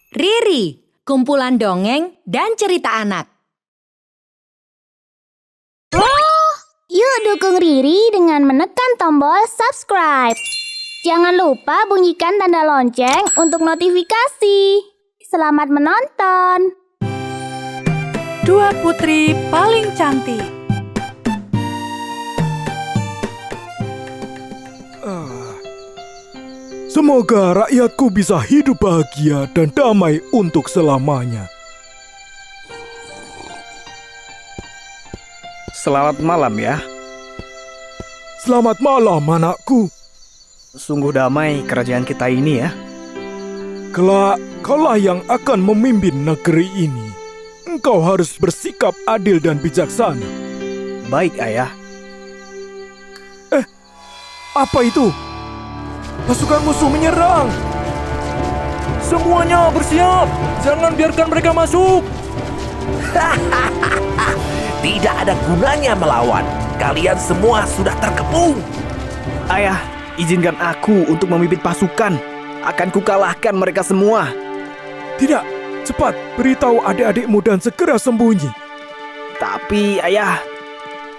Riri, kumpulan dongeng dan cerita anak. Yuk dukung Riri dengan menekan tombol subscribe. Jangan lupa bunyikan tanda lonceng untuk notifikasi. Selamat menonton. Dua putri paling cantik. Semoga rakyatku bisa hidup bahagia dan damai untuk selamanya. Selamat malam ya. Selamat malam, anakku. Sungguh damai kerajaan kita ini ya. Kelak, kaulah yang akan memimpin negeri ini. Engkau harus bersikap adil dan bijaksana. Baik, Ayah. Apa itu? Pasukan musuh menyerang. Semuanya bersiap. Jangan biarkan mereka masuk. Tidak ada gunanya melawan. Kalian semua sudah terkepung. Ayah, izinkan aku untuk memimpin pasukan. Akan kukalahkan mereka semua. Tidak, cepat beritahu adik-adikmu dan segera sembunyi. Tapi, Ayah,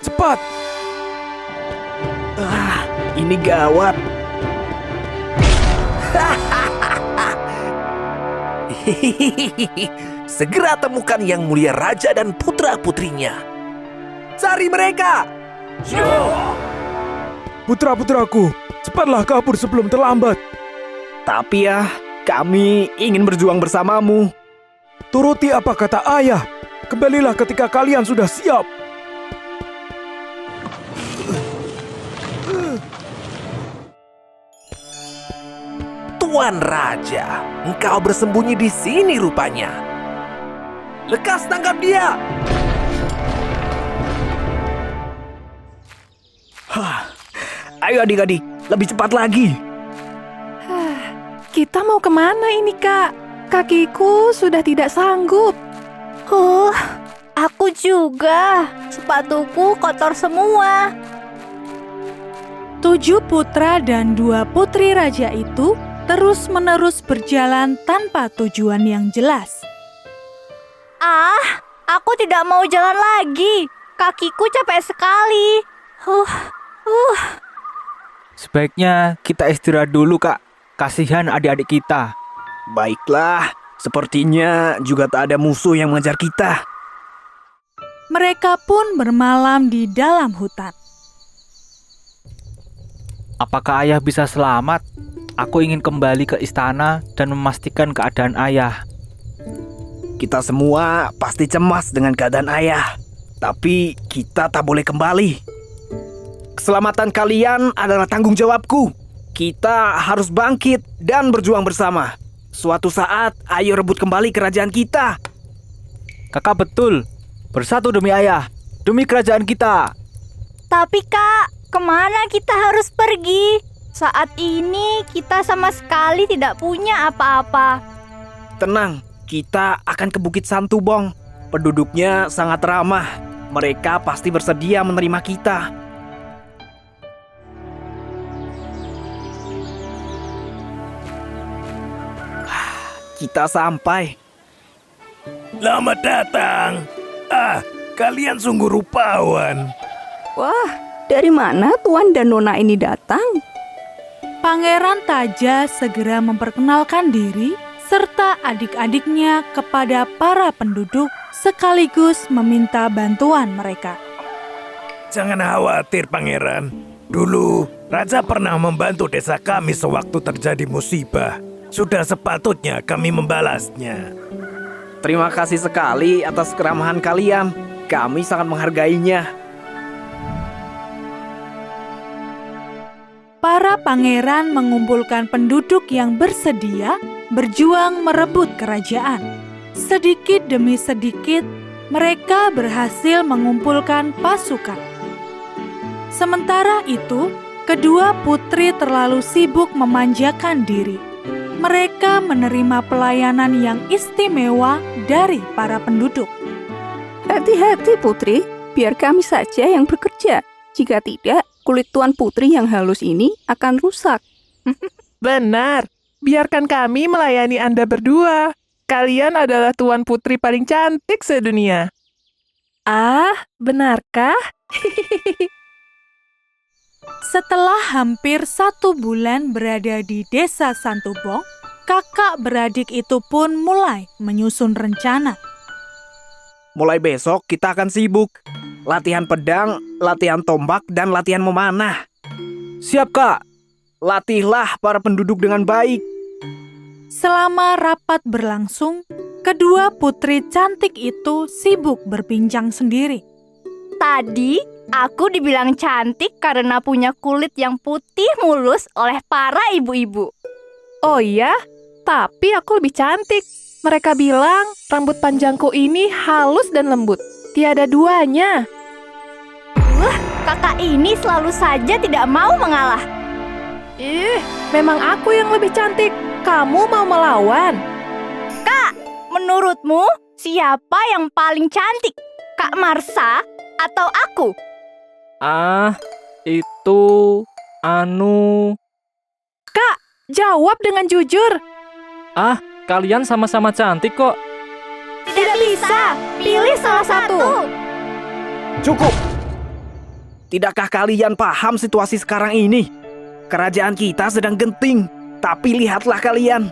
Cepat. ini gawat. Segera temukan yang mulia raja dan putra-putrinya. Cari mereka. Putra-putraku, cepatlah kabur sebelum terlambat. Tapi ya, kami ingin berjuang bersamamu. Turuti apa kata ayah. Kembalilah ketika kalian sudah siap. Tuan Raja, engkau bersembunyi di sini rupanya. Lekas tangkap dia. Ayo adik-adik, lebih cepat lagi. Kita mau kemana ini, Kak? Kakiku sudah tidak sanggup. Aku juga. Sepatuku kotor semua. 7 putra dan 2 putri raja itu terus-menerus berjalan tanpa tujuan yang jelas. Aku tidak mau jalan lagi. Kakiku capek sekali. Sebaiknya kita istirahat dulu, Kak. Kasihan adik-adik kita. Baiklah, sepertinya juga tak ada musuh yang mengejar kita. Mereka pun bermalam di dalam hutan. Apakah ayah bisa selamat? Aku ingin kembali ke istana dan memastikan keadaan ayah. Kita semua pasti cemas dengan keadaan ayah. Tapi kita tak boleh kembali. Keselamatan kalian adalah tanggung jawabku. Kita harus bangkit dan berjuang bersama. Suatu saat, ayo rebut kembali kerajaan kita. Kakak betul. Bersatu demi ayah. Demi kerajaan kita. Tapi Kak, kemana kita harus pergi? Saat ini kita sama sekali tidak punya apa-apa. Tenang, kita akan ke Bukit Santubong. Penduduknya sangat ramah. Mereka pasti bersedia menerima kita. Kita sampai. Selamat datang. Kalian sungguh rupawan. Wah, dari mana Tuan dan Nona ini datang? Pangeran Taja segera memperkenalkan diri serta adik-adiknya kepada para penduduk sekaligus meminta bantuan mereka. Jangan khawatir, Pangeran. Dulu, Raja pernah membantu desa kami sewaktu terjadi musibah. Sudah sepatutnya kami membalasnya. Terima kasih sekali atas keramahan kalian. Kami sangat menghargainya. Para pangeran mengumpulkan penduduk yang bersedia berjuang merebut kerajaan. Sedikit demi sedikit, mereka berhasil mengumpulkan pasukan. Sementara itu, kedua putri terlalu sibuk memanjakan diri. Mereka menerima pelayanan yang istimewa dari para penduduk. Hati-hati Putri, biar kami saja yang bekerja. Jika tidak, kulit Tuan Putri yang halus ini akan rusak. Benar, biarkan kami melayani Anda berdua. kalian adalah tuan putri paling cantik sedunia. Ah, benarkah? Setelah hampir 1 bulan berada di desa Santubong, kakak beradik itu pun mulai menyusun rencana. Mulai besok kita akan sibuk. Latihan pedang, latihan tombak, dan latihan memanah. Siap, Kak. Latihlah para penduduk dengan baik. Selama rapat berlangsung, kedua putri cantik itu sibuk berbincang sendiri. Tadi aku dibilang cantik karena punya kulit yang putih mulus oleh para ibu-ibu. Oh iya, tapi aku lebih cantik. Mereka bilang rambut panjangku ini halus dan lembut. Tiada duanya. Kakak ini selalu saja tidak mau mengalah. Memang aku yang lebih cantik. Kamu mau melawan? Menurutmu, siapa yang paling cantik? Kak Marsa atau aku? Itu... Kak, jawab dengan jujur. Kalian sama-sama cantik kok. Tidak bisa, pilih salah satu. Cukup! Tidakkah kalian paham situasi sekarang ini? Kerajaan kita sedang genting, tapi lihatlah kalian.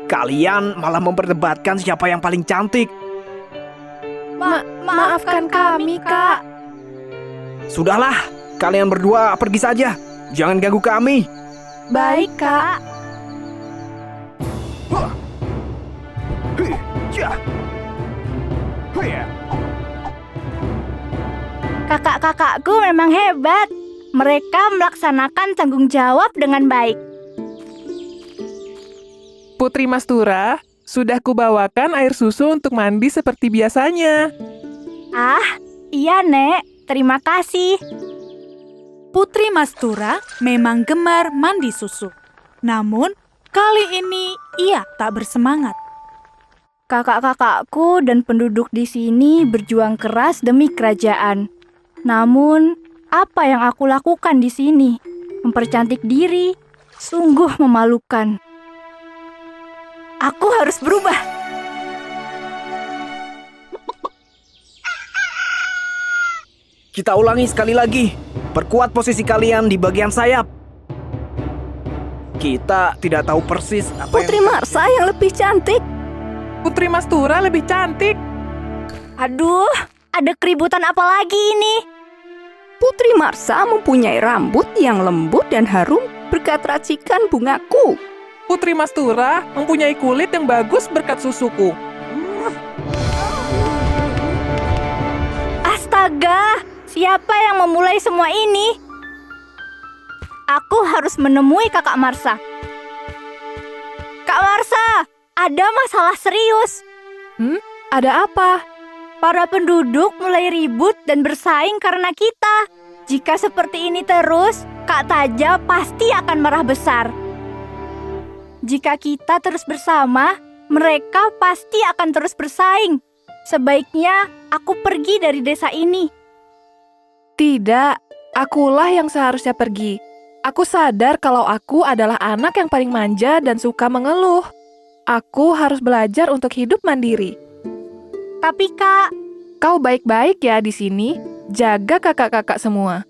Kalian malah memperdebatkan siapa yang paling cantik. Maafkan kami, Kak. Sudahlah, kalian berdua pergi saja. Jangan ganggu kami. Baik, Kak. Kakak-kakakku memang hebat. Mereka melaksanakan tanggung jawab dengan baik. Putri Mastura, sudah kubawakan air susu untuk mandi seperti biasanya. Iya, Nek. Terima kasih. Putri Mastura memang gemar mandi susu. Namun, kali ini ia tak bersemangat. Kakak-kakakku dan penduduk di sini berjuang keras demi kerajaan. Namun, apa yang aku lakukan di sini? Mempercantik diri, sungguh memalukan. Aku harus berubah. Kita ulangi sekali lagi. Perkuat posisi kalian di bagian sayap. Kita tidak tahu persis apa Putri Marsa yang lebih cantik. Putri Mastura lebih cantik. Aduh, ada keributan apa lagi ini? Putri Marsa mempunyai rambut yang lembut dan harum berkat racikan bungaku. Putri Mastura mempunyai kulit yang bagus berkat susuku. Astaga, siapa yang memulai semua ini? Aku harus menemui Kakak Marsa. Kak Marsa, ada masalah serius. Ada apa? Para penduduk mulai ribut dan bersaing karena kita. Jika seperti ini terus, Kak Taja pasti akan marah besar. Jika kita terus bersama, mereka pasti akan terus bersaing. Sebaiknya aku pergi dari desa ini. Tidak, akulah yang seharusnya pergi. Aku sadar kalau aku adalah anak yang paling manja dan suka mengeluh. Aku harus belajar untuk hidup mandiri. Tapi Kak, Kau baik-baik ya di sini. Jaga kakak-kakak semua.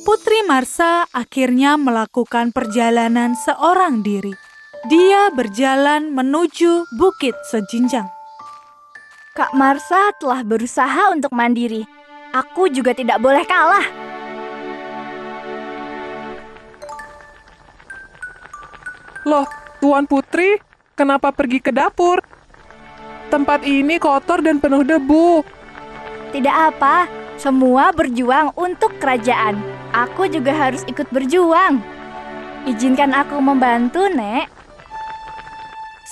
Putri Marsa akhirnya melakukan perjalanan seorang diri. Dia berjalan menuju bukit sejinjang. Kak Marsa telah berusaha untuk mandiri. Aku juga tidak boleh kalah. Loh, Tuan Putri, kenapa pergi ke dapur? Tempat ini kotor dan penuh debu. Tidak apa, semua berjuang untuk kerajaan. Aku juga harus ikut berjuang. Izinkan aku membantu, Nek.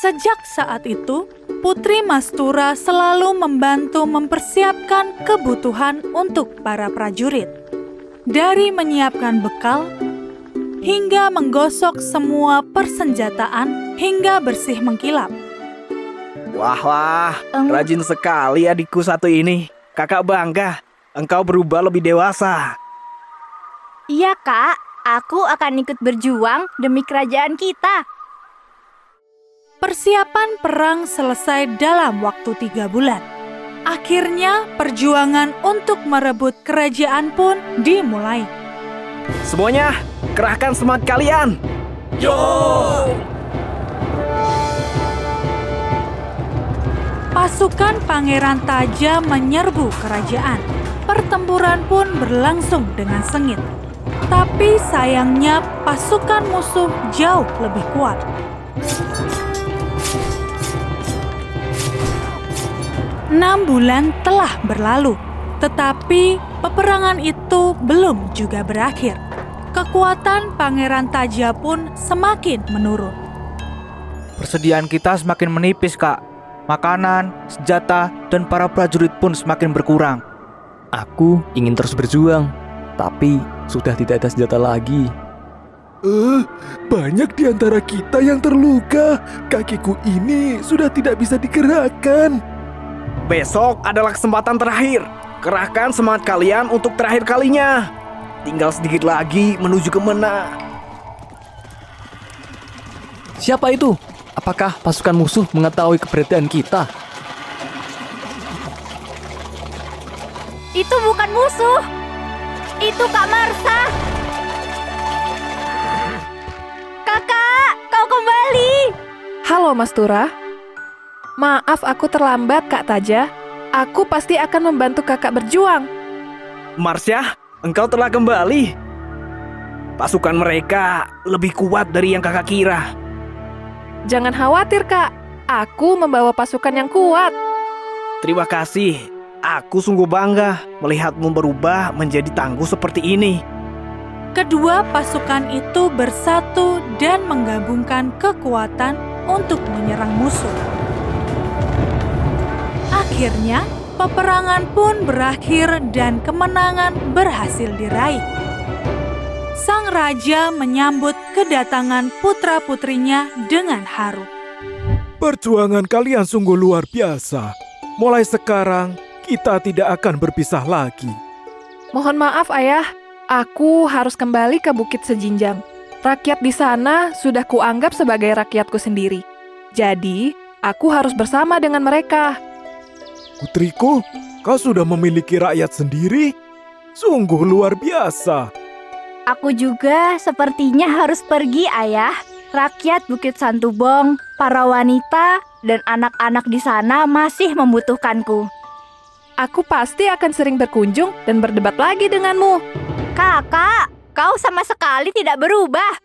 Sejak saat itu, Putri Mastura selalu membantu mempersiapkan kebutuhan untuk para prajurit. Dari menyiapkan bekal, hingga menggosok semua persenjataan, hingga bersih mengkilap. Wah, rajin sekali adikku satu ini. Kakak bangga, engkau berubah lebih dewasa. Iya, Kak. Aku akan ikut berjuang demi kerajaan kita. Persiapan perang selesai dalam waktu 3 bulan. Akhirnya perjuangan untuk merebut kerajaan pun dimulai. Semuanya, kerahkan semangat kalian. Pasukan Pangeran Taja menyerbu kerajaan. Pertempuran pun berlangsung dengan sengit. Tapi sayangnya pasukan musuh jauh lebih kuat. Enam bulan telah berlalu, tetapi peperangan itu belum juga berakhir. Kekuatan Pangeran Taja pun semakin menurun. Persediaan kita semakin menipis, Kak. Makanan, senjata, dan para prajurit pun semakin berkurang. Aku ingin terus berjuang, tapi sudah tidak ada senjata lagi. Banyak di antara kita yang terluka. Kakiku ini sudah tidak bisa digerakkan. Besok adalah kesempatan terakhir. Kerahkan semangat kalian untuk terakhir kalinya. Tinggal sedikit lagi menuju ke Mena. Siapa itu? Apakah pasukan musuh mengetahui keberadaan kita? Itu bukan musuh. Itu Kak Marsa. Kakak, kau kembali. Halo Mas Tura. Maaf aku terlambat Kak Taja. Aku pasti akan membantu kakak berjuang. Marsha, engkau telah kembali. Pasukan mereka lebih kuat dari yang kakak kira. Jangan khawatir Kak. Aku membawa pasukan yang kuat. Terima kasih. Aku sungguh bangga melihatmu berubah menjadi tangguh seperti ini. Kedua pasukan itu bersatu dan menggabungkan kekuatan untuk menyerang musuh. Akhirnya, peperangan pun berakhir dan kemenangan berhasil diraih. Sang raja menyambut kedatangan putra-putrinya dengan haru. Perjuangan kalian sungguh luar biasa. Mulai sekarang, kita tidak akan berpisah lagi. Mohon maaf Ayah, aku harus kembali ke Bukit Sejinjang. Rakyat di sana sudah kuanggap sebagai rakyatku sendiri. Jadi, aku harus bersama dengan mereka. Putriku, kau sudah memiliki rakyat sendiri? Sungguh luar biasa. Aku juga sepertinya harus pergi, Ayah. Rakyat Bukit Santubong, para wanita, dan anak-anak di sana masih membutuhkanku. Aku pasti akan sering berkunjung dan berdebat lagi denganmu. Kakak, kau sama sekali tidak berubah.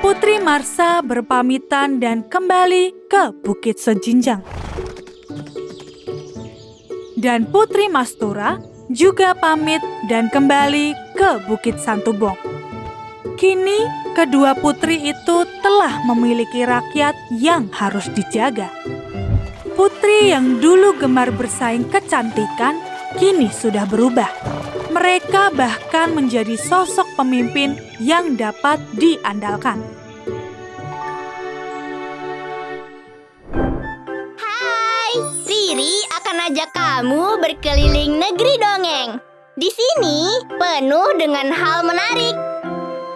Putri Marsa berpamitan dan kembali ke Bukit Sejinjang. Dan Putri Mastura juga pamit dan kembali ke Bukit Santubong. Kini, kedua putri itu telah memiliki rakyat yang harus dijaga. Putri yang dulu gemar bersaing kecantikan, kini sudah berubah. Mereka bahkan menjadi sosok pemimpin yang dapat diandalkan. Hai, Riri akan ajak kamu berkeliling negeri dongeng. Di sini penuh dengan hal menarik.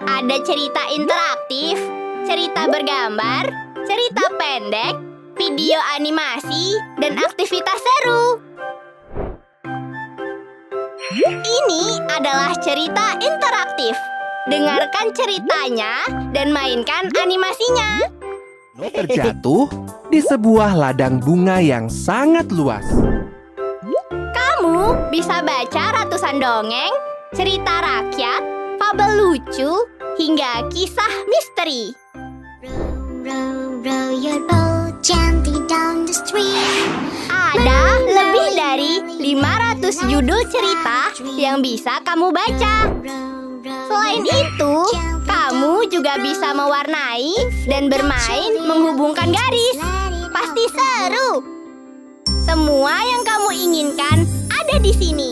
Ada cerita interaktif, cerita bergambar, cerita pendek, video animasi, dan aktivitas seru. Ini adalah cerita interaktif. Dengarkan ceritanya dan mainkan animasinya. Terjatuh di sebuah ladang bunga yang sangat luas. Kamu bisa baca ratusan dongeng, cerita rakyat, fabel lucu, hingga kisah misteri. Ada lebih dari 500 judul cerita yang bisa kamu baca. Selain itu, kamu juga bisa mewarnai dan bermain menghubungkan garis. Pasti seru. Semua yang kamu inginkan ada di sini.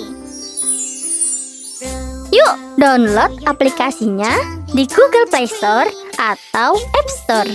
Yuk, download aplikasinya di Google Play Store atau App Store.